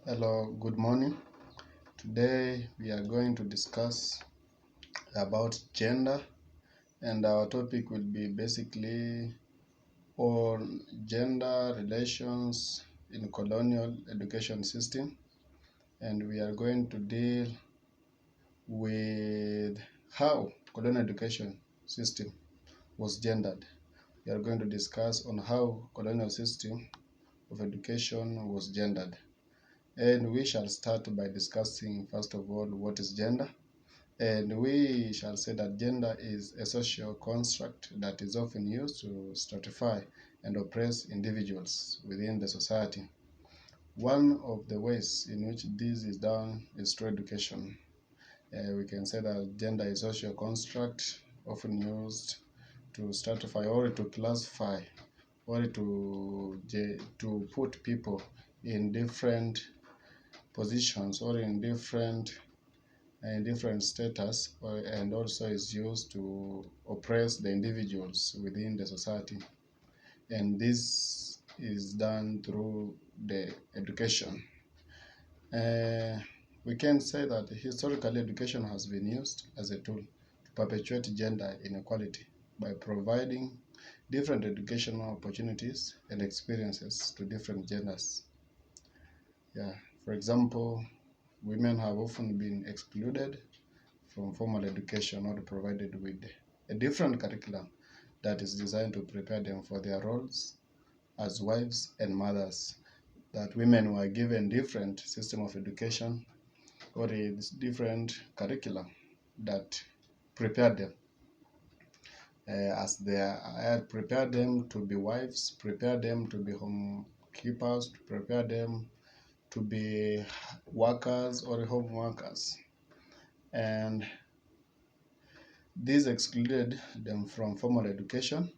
Hello, good morning. Today we are going to discuss about gender, and our topic will be basically on gender relations in colonial education system, and we are going to deal with how colonial education system was gendered. We are going to discuss on how colonial system of education was gendered. And we shall start by discussing first of all what is gender. And we shall say that gender is a social construct that is often used to stratify and oppress individuals within the society. One of the ways in which this is done is through education. We can say that gender is a social construct often used to stratify or to classify or to put people in different positions or in different status, and also is used to oppress the individuals within the society, and this is done through the education. uh, we can say that historically education has been used as a tool to perpetuate gender inequality by providing different educational opportunities and experiences to different genders. Yeah, for example, women have often been excluded from formal education or provided with a different curriculum that is designed to prepare them for their roles as wives and mothers. That women were given different system of education or a different curriculum that prepared them as they prepared them to be wives, prepared them to be home keepers, prepare them to be workers or home workers. And this excluded them from formal education,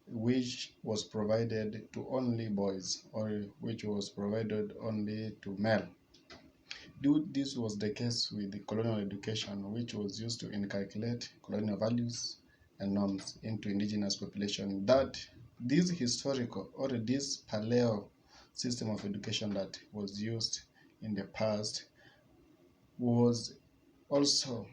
which was provided to only boys or which was provided only to male. This was the case with the colonial education, which was used to inculcate colonial values and norms into indigenous population. That this historical or this paleo system of education that was used in the past was also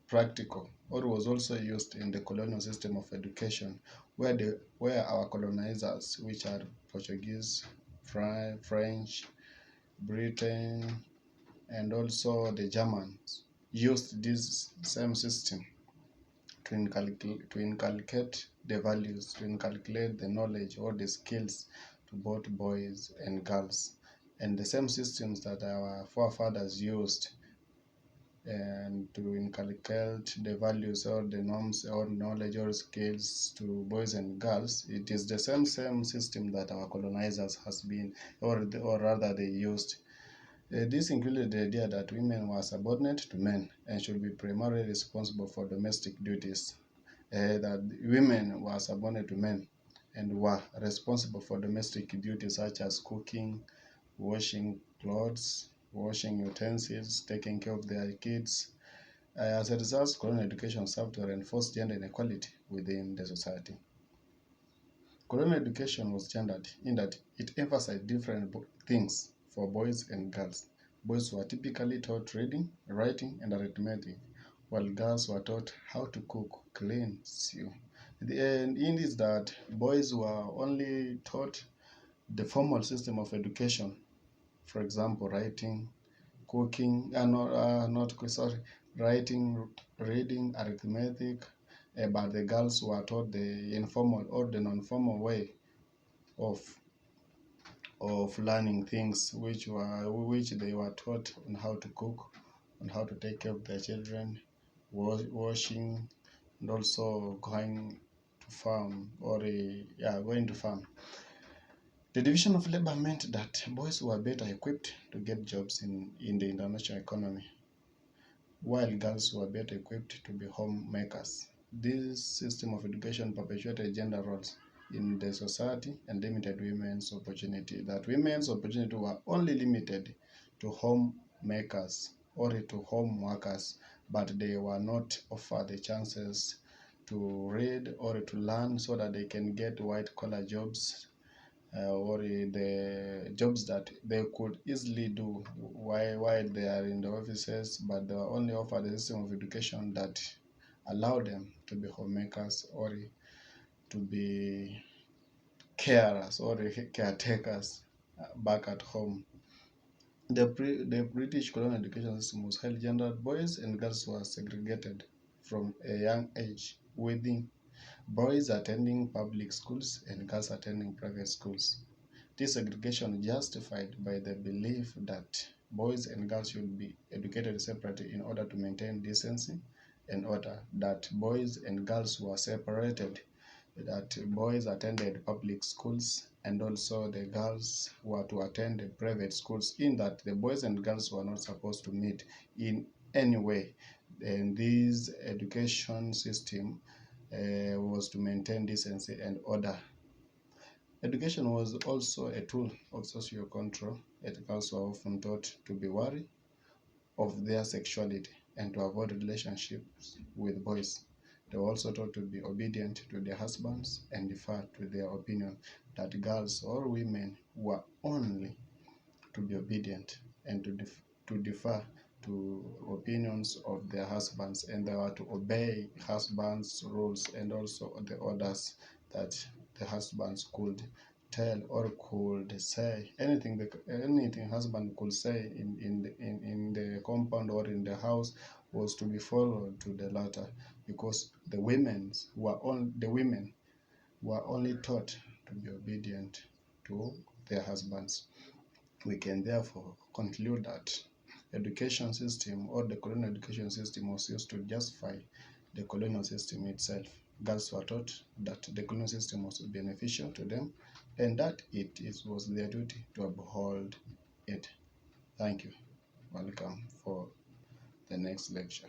practical or was also used in the colonial system of education, where our colonizers, which are Portuguese, French, Britain, and also the Germans, used this same system to inculcate the values, to inculcate the knowledge or the skills to both boys and girls. And the same systems that our forefathers used and to inculcate the values or the norms or knowledge or skills to boys and girls, it is the same system that our colonizers has been, or rather they used. This included the idea that women were subordinate to men and should be primarily responsible for domestic duties. That women were subordinate to men and were responsible for domestic duties such as cooking, washing clothes, washing utensils, taking care of their kids. As a result, colonial education served to reinforce gender inequality within the society. Colonial education was gendered in that it emphasized different things for boys and girls. Boys were typically taught reading, writing, and arithmetic, while girls were taught how to cook, clean, sew. And in this that boys were only taught the formal system of education, for example, writing, cooking, not writing, reading, arithmetic, but the girls were taught the informal or the non-formal way of learning things, which they were taught on how to cook, on how to take care of their children, washing, and also going to farm going to farm. The division of labor meant that boys were better equipped to get jobs in the international economy, while girls were better equipped to be homemakers. This system of education perpetuated gender roles in the society and limited women's opportunity. That women's opportunity were only limited to homemakers or to home workers, but they were not offered the chances to read or to learn so that they can get white collar jobs or jobs that they could easily do while they are in the offices, but they were only offered a system of education that allowed them to be homemakers or to be carers or caretakers back at home. The British colonial education system was highly gendered. Boys and girls were segregated from a young age, with boys attending public schools and girls attending private schools. This segregation is justified by the belief that boys and girls should be educated separately in order to maintain decency and order, that boys and girls were separated, that boys attended public schools and also the girls were to attend the private schools, in that the boys and girls were not supposed to meet in any way. And this education system was to maintain decency and order. Education was also a tool of social control. Girls were often taught to be wary of their sexuality and to avoid relationships with boys. They were also taught to be obedient to their husbands and defer to their opinion, that girls or women were only to be obedient and to defer to opinions of their husbands, and they were to obey husbands' rules and also the orders that the husbands could tell or could say. Anything husband could say in the compound or in the house was to be followed to the letter, because the women were only taught to be obedient to their husbands. We can therefore conclude that education system or the colonial education system was used to justify the colonial system itself. Girls were taught that the colonial system was beneficial to them and that was their duty to uphold it. Thank you. Welcome for the next lecture.